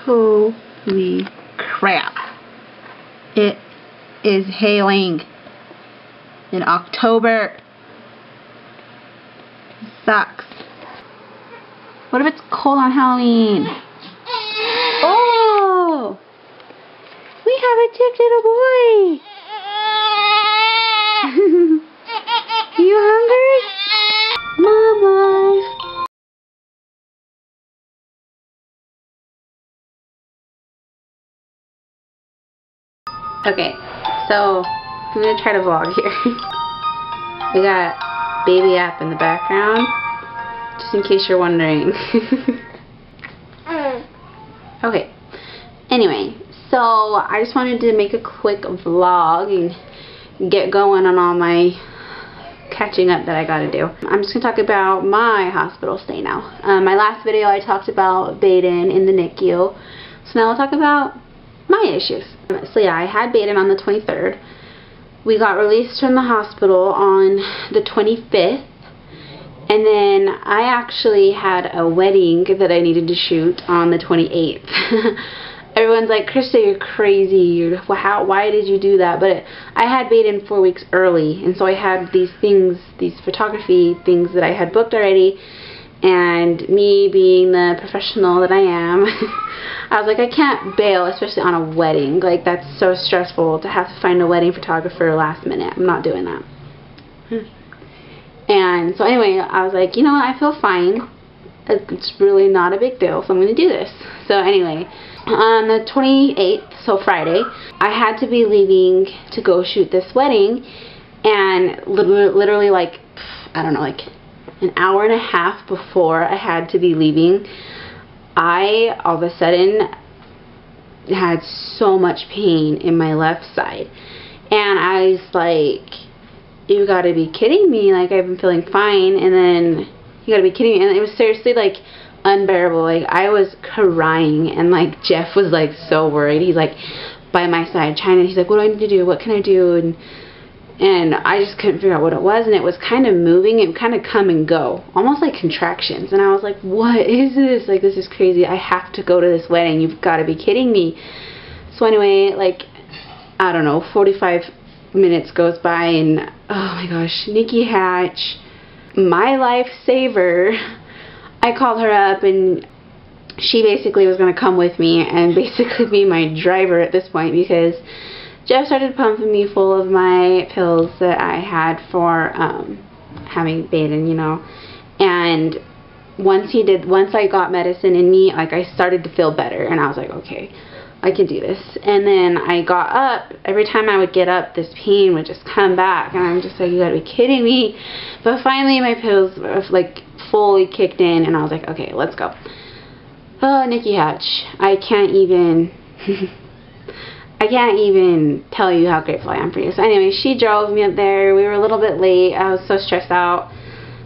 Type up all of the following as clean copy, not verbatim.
Holy crap. It is hailing in October. Sucks. What if it's cold on Halloween? Oh! We have a chick little boy! You hungry? Mama! Okay, so I'm gonna try to vlog here. We got baby app in the background, just in case you're wondering. Okay, anyway, so I just wanted to make a quick vlog and get going on all my catching up that I gotta do. I'm just gonna talk about my hospital stay now. My last video I talked about Baden in the NICU, so now I'll talk about my issues. So yeah, I had Baden on the 23rd. We got released from the hospital on the 25th, and then I actually had a wedding that I needed to shoot on the 28th. Everyone's like, Krista, you're crazy. Why did you do that? But I had Baden 4 weeks early, and so I had these things, these photography things that I had booked already, and me being the professional that I am, I was like, I can't bail, especially on a wedding. Like, that's so stressful to have to find a wedding photographer last minute. I'm not doing that. And so anyway, I was like, you know what, I feel fine. It's really not a big deal, so I'm going to do this. So anyway, on the 28th, so Friday, I had to be leaving to go shoot this wedding, and literally like, I don't know, like an hour and a half before I had to be leaving, I all of a sudden had so much pain in my left side, and I was like, you gotta be kidding me, like I've been feeling fine, and then you gotta be kidding me. And it was seriously like unbearable. Like I was crying, and like Jeff was like so worried. He's like by my side, China, he's like, what do I need to do, what can I do? And I just couldn't figure out what it was, and it was kind of moving. It would kind of come and go, almost like contractions. And I was like, what is this? Like, this is crazy. I have to go to this wedding. You've got to be kidding me. So anyway, like, I don't know, 45 minutes goes by, and oh my gosh, Nikki Hatch, my lifesaver, I called her up, and she basically was going to come with me and basically be my driver at this point, because Jeff started pumping me full of my pills that I had for having Baden, you know. And once I got medicine in me, like I started to feel better, and I was like, okay, I can do this. And then I got up. Every time I would get up, this pain would just come back, and I'm just like, you gotta be kidding me. But finally my pills like fully kicked in, and I was like, okay, let's go. Oh, Nikki Hatch, I can't even tell you how grateful I am for you. So anyway, she drove me up there. We were a little bit late. I was so stressed out.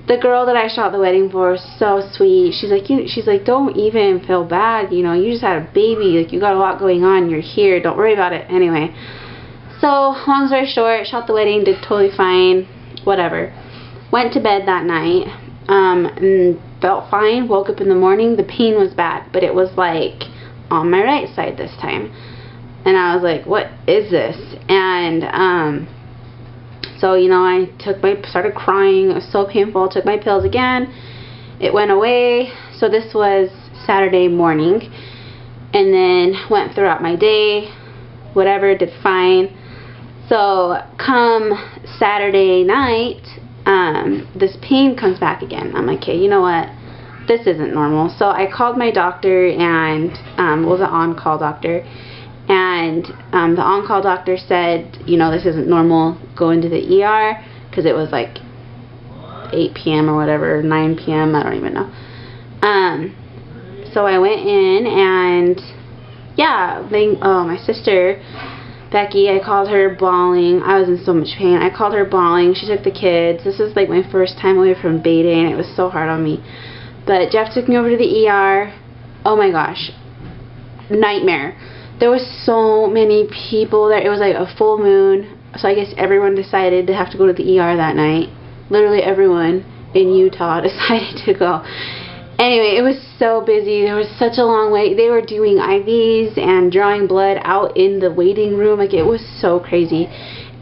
The girl that I shot the wedding for was so sweet. She's like, don't even feel bad. You know, you just had a baby. Like, you got a lot going on. You're here. Don't worry about it. Anyway, so long story short, shot the wedding, did totally fine. Whatever. Went to bed that night. And felt fine. Woke up in the morning. The pain was bad, but it was like on my right side this time. And I was like, what is this? And so, you know, I started crying. It was so painful. Took my pills again. It went away. So this was Saturday morning. And then went throughout my day. Whatever, did fine. So come Saturday night, this pain comes back again. I'm like, okay, you know what? This isn't normal. So I called my doctor, and was an on-call doctor. And the on-call doctor said, you know, this isn't normal, go into the ER, because it was like 8 p.m. or whatever, 9 p.m., I don't even know. So I went in, and yeah, my sister, Becky, I called her bawling. I was in so much pain. I called her bawling. She took the kids. This was like my first time away from Baden. It was so hard on me. But Jeff took me over to the ER. Oh my gosh, nightmare. There was so many people there. It was like a full moon, so I guess everyone decided to have to go to the ER that night. Literally everyone in Utah decided to go. Anyway, it was so busy. There was such a long wait. They were doing IVs and drawing blood out in the waiting room. Like, it was so crazy.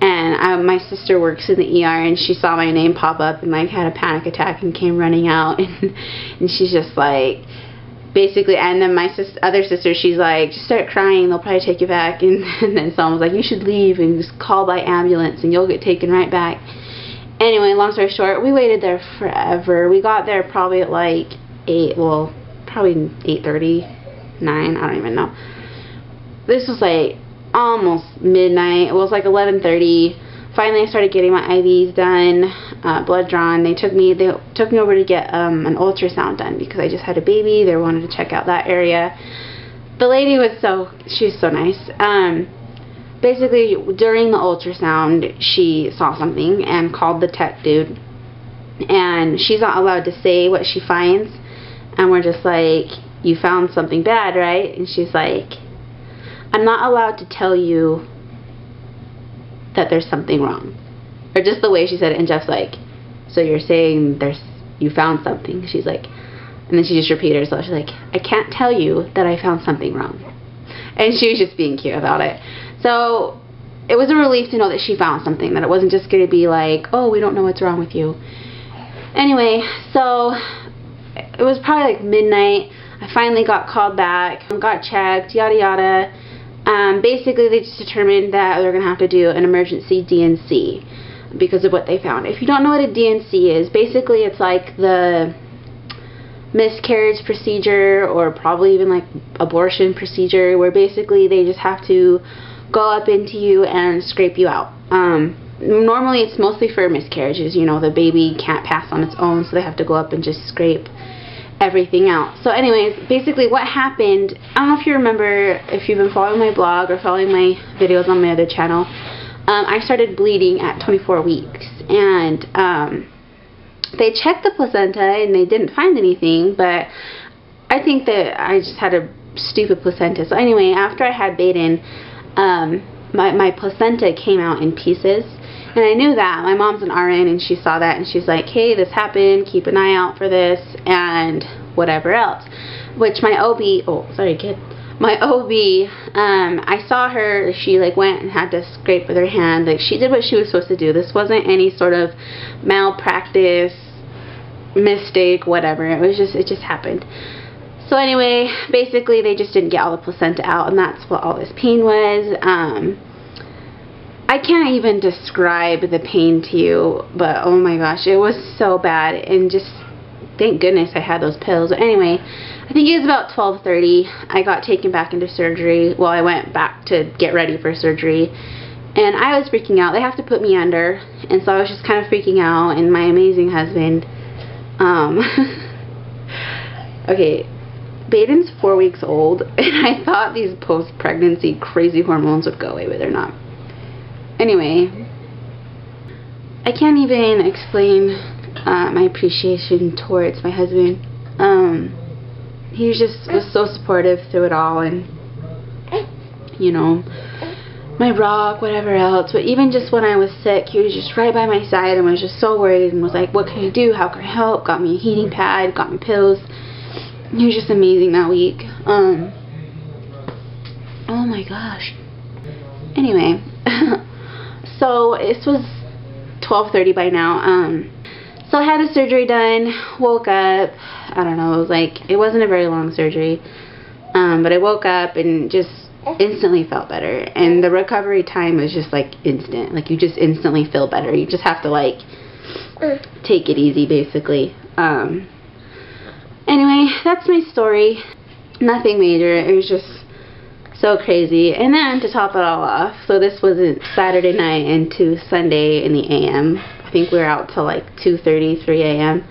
And my sister works in the ER, and she saw my name pop up and like had a panic attack and came running out. And she's just like, basically, and then my other sister, she's like, just start crying, they'll probably take you back. And then someone was like, you should leave and just call by ambulance and you'll get taken right back. Anyway, long story short, we waited there forever. We got there probably at like 8, well, probably 8:30, 9, I don't even know. This was like almost midnight. It was like 11:30. Finally, I started getting my IVs done, blood drawn. They took me over to get an ultrasound done because I just had a baby. They wanted to check out that area. The lady was she was so nice. Basically, during the ultrasound, she saw something and called the tech dude. And she's not allowed to say what she finds. And we're just like, you found something bad, right? And she's like, I'm not allowed to tell you that there's something wrong. Or just the way she said it. And Jeff's like, so you're saying you found something? She's like, and then she just repeated herself. She's like, I can't tell you that I found something wrong. And she was just being cute about it. So it was a relief to know that she found something, that it wasn't just going to be like, oh, we don't know what's wrong with you. Anyway, so it was probably like midnight. I finally got called back, got checked, yada yada. Basically, they just determined that they're going to have to do an emergency D&C because of what they found. If you don't know what a D&C is, basically it's like the miscarriage procedure, or probably even like abortion procedure, where basically they just have to go up into you and scrape you out. Normally it's mostly for miscarriages. You know, the baby can't pass on its own, so they have to go up and just scrape everything out. So anyways, basically what happened, I don't know if you remember, if you've been following my blog or following my videos on my other channel, I started bleeding at 24 weeks. And they checked the placenta and they didn't find anything, but I think that I just had a stupid placenta. So anyway, after I had Baden, my placenta came out in pieces, and I knew that. My mom's an RN, and she saw that, and she's like, hey, this happened, keep an eye out for this, and whatever else. Which my OB, oh, sorry kid, my OB, I saw her, she like went and had to scrape with her hand. Like, she did what she was supposed to do. This wasn't any sort of malpractice, mistake, whatever. It just happened. So anyway, basically they just didn't get all the placenta out, and that's what all this pain was. I can't even describe the pain to you, but oh my gosh, it was so bad, and just thank goodness I had those pills. Anyway, I think it was about 12:30. I got taken back into surgery. Well, I went back to get ready for surgery, and I was freaking out. They have to put me under, and so I was just kind of freaking out, and my amazing husband, okay, Baden's 4 weeks old, and I thought these post-pregnancy crazy hormones would go away, but they're not. Anyway, I can't even explain my appreciation towards my husband. He was so supportive through it all, and, you know, my rock, whatever else. But even just when I was sick, he was just right by my side and was just so worried and was like, what can I do? How can I help? Got me a heating pad, got me pills. He was just amazing that week. Oh my gosh. Anyway, so this was 12:30 by now. So I had a surgery done, woke up, I don't know, it wasn't a very long surgery, but I woke up and just instantly felt better, and the recovery time was just like instant. Like, you just instantly feel better. You just have to like take it easy, basically. Anyway, that's my story. Nothing major. It was just so crazy. And then to top it all off, so this was Saturday night into Sunday in the AM. I think we were out till like 2:30, 3 a.m.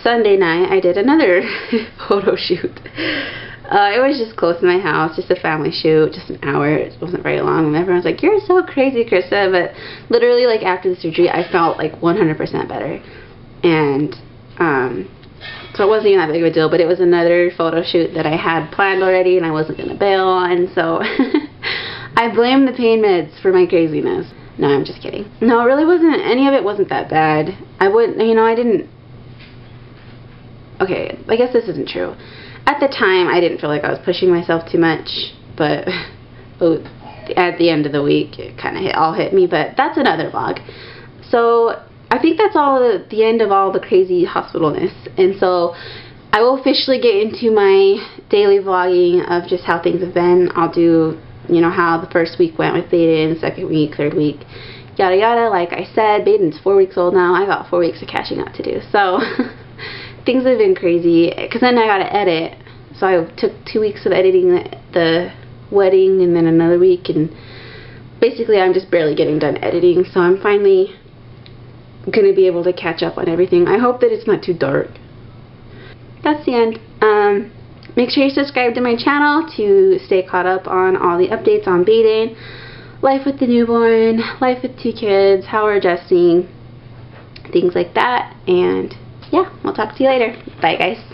Sunday night I did another photo shoot. It was just close to my house, just a family shoot, just an hour. It wasn't very long, and everyone's like, you're so crazy, Krista. But literally, like, after the surgery, I felt like 100% better. And so it wasn't even that big of a deal, but it was another photo shoot that I had planned already, and I wasn't going to bail on, so I blame the pain meds for my craziness. No, I'm just kidding. No, it really wasn't, any of it wasn't that bad. I wouldn't, you know, I didn't okay, I guess this isn't true. At the time, I didn't feel like I was pushing myself too much, but at the end of the week, it kind of all hit me, but that's another vlog. So I think that's all the end of all the crazy hospitalness, and so I will officially get into my daily vlogging of just how things have been. I'll do, you know, how the first week went with Baden, second week, third week, yada yada. Like I said, Baden's 4 weeks old now. I got 4 weeks of catching up to do, so things have been crazy, because then I got to edit. So I took 2 weeks of editing the wedding, and then another week, and basically I'm just barely getting done editing, so I'm finally going to be able to catch up on everything. I hope that it's not too dark. That's the end. Make sure you subscribe to my channel to stay caught up on all the updates on Baden, life with the newborn, life with 2 kids, how we're adjusting, things like that, and yeah, we'll talk to you later. Bye guys.